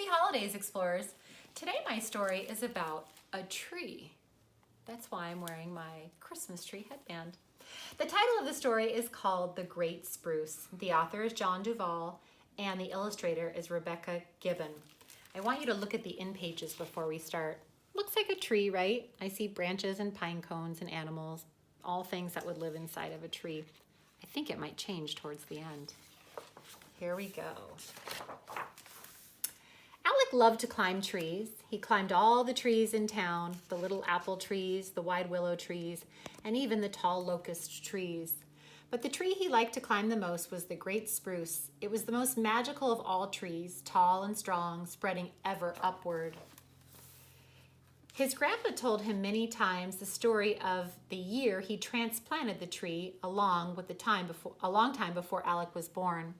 holidays, explorers. Today my story is about a tree. That's why I'm wearing my Christmas tree headband. The title of the story is called The Great Spruce. The author is Duvall and the illustrator is Rebecca Gibbon. I want you to look at the in pages before we start. Looks like a tree, right? I see branches and pine cones and animals, all things that would live inside of a tree. I think it might change towards the end. Here we go. Alec loved to climb trees. He climbed all the trees in town, the little apple trees, the wide willow trees, and even the tall locust trees. But the tree he liked to climb the most was the great spruce. It was the most magical of all trees, tall and strong, spreading ever upward. His grandpa told him many times the story of the year he transplanted the tree a long time before Alec was born.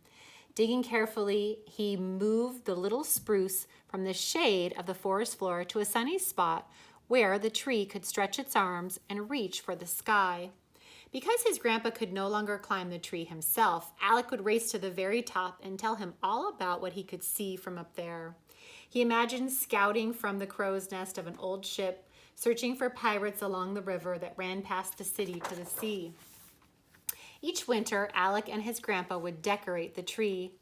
Digging carefully, he moved the little spruce from the shade of the forest floor to a sunny spot where the tree could stretch its arms and reach for the sky. Because his grandpa could no longer climb the tree himself, Alec would race to the very top and tell him all about what he could see from up there. He imagined scouting from the crow's nest of an old ship, searching for pirates along the river that ran past the city to the sea. Each winter, Alec and his grandpa would decorate the tree.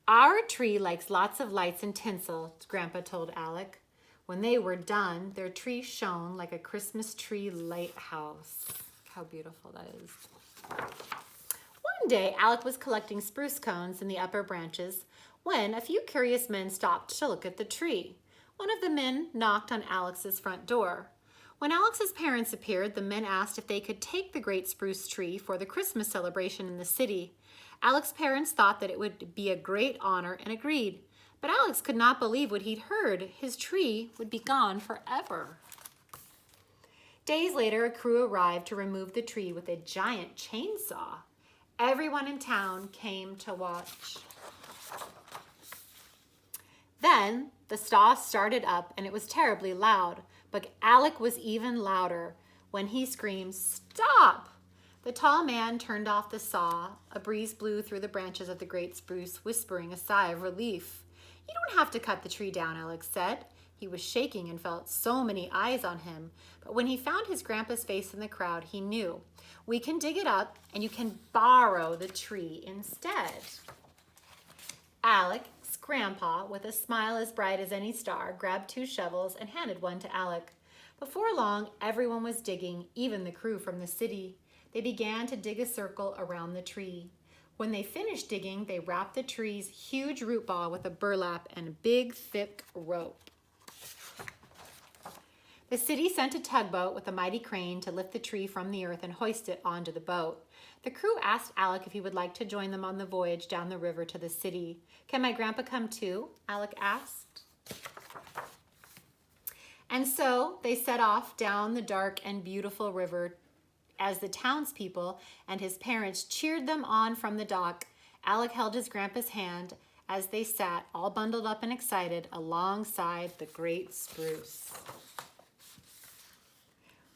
"Our tree likes lots of lights and tinsel," Grandpa told Alec. When they were done, their tree shone like a Christmas tree lighthouse. How beautiful that is. One day, Alec was collecting spruce cones in the upper branches when a few curious men stopped to look at the tree. One of the men knocked on Alec's front door. When Alex's parents appeared, the men asked if they could take the great spruce tree for the Christmas celebration in the city. Alex's parents thought that it would be a great honor and agreed. But Alex could not believe what he'd heard. His tree would be gone forever. Days later, a crew arrived to remove the tree with a giant chainsaw. Everyone in town came to watch. Then the saw started up and it was terribly loud. But Alec was even louder when he screamed, "Stop!" The tall man turned off the saw. A breeze blew through the branches of the great spruce, whispering a sigh of relief. "You don't have to cut the tree down," Alec said. He was shaking and felt so many eyes on him. But when he found his grandpa's face in the crowd, he knew. "We can dig it up and you can borrow the tree instead." Alec's grandpa, with a smile as bright as any star, grabbed 2 shovels and handed one to Alec. Before long, everyone was digging, even the crew from the city. They began to dig a circle around the tree. When they finished digging, they wrapped the tree's huge root ball with a burlap and a big, thick rope. The city sent a tugboat with a mighty crane to lift the tree from the earth and hoist it onto the boat. The crew asked Alec if he would like to join them on the voyage down the river to the city. "Can my grandpa come too?" Alec asked. And so they set off down the dark and beautiful river as the townspeople and his parents cheered them on from the dock. Alec held his grandpa's hand as they sat, all bundled up and excited, alongside the great spruce.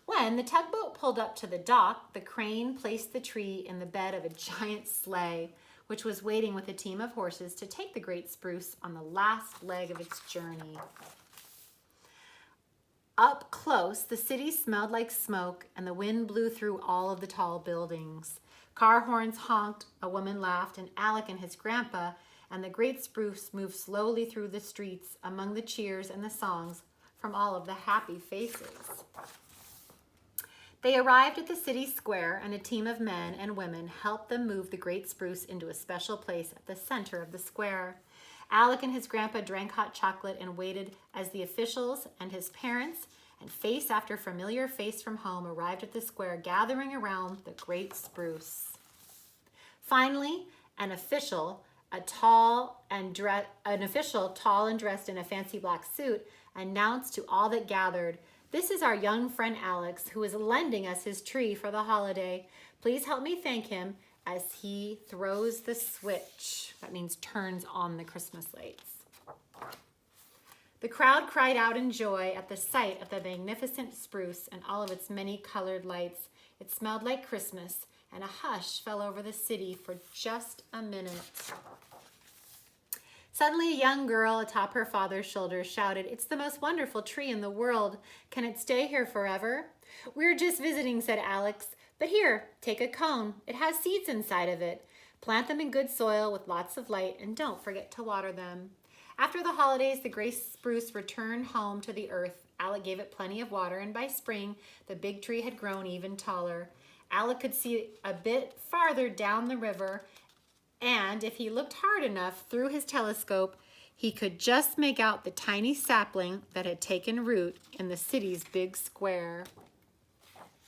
When the tugboat pulled up to the dock, the crane placed the tree in the bed of a giant sleigh, which was waiting with a team of horses to take the great spruce on the last leg of its journey. Up close, the city smelled like smoke, and the wind blew through all of the tall buildings. Car horns honked, a woman laughed, and Alec and his grandpa and the great spruce moved slowly through the streets among the cheers and the songs from all of the happy faces. They arrived at the city square, and a team of men and women helped them move the great spruce into a special place at the center of the square. Alec and his grandpa drank hot chocolate and waited as the officials and his parents and face after familiar face from home arrived at the square, gathering around the great spruce. Finally, an official tall and dressed in a fancy black suit, announced to all that gathered, "This is our young friend Alex, who is lending us his tree for the holiday. Please help me thank him as he throws the switch." That means turns on the Christmas lights. The crowd cried out in joy at the sight of the magnificent spruce and all of its many colored lights. It smelled like Christmas, and a hush fell over the city for just a minute. Suddenly a young girl atop her father's shoulder shouted, "It's the most wonderful tree in the world. Can it stay here forever?" "We're just visiting," said Alex. "But here, take a cone. It has seeds inside of it. Plant them in good soil with lots of light and don't forget to water them." After the holidays, the gray spruce returned home to the earth. Alec gave it plenty of water, and by spring, the big tree had grown even taller. Alec could see a bit farther down the river, and if he looked hard enough through his telescope, he could just make out the tiny sapling that had taken root in the city's big square.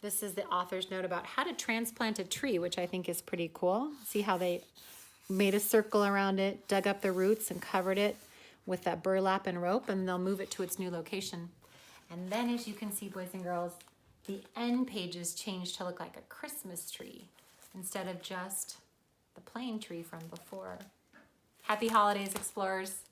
This is the author's note about how to transplant a tree, which I think is pretty cool. See how they made a circle around it, dug up the roots, and covered it with that burlap and rope, and they'll move it to its new location. And then, as you can see, boys and girls, the end pages change to look like a Christmas tree instead of just the plain tree from before. Happy holidays, explorers.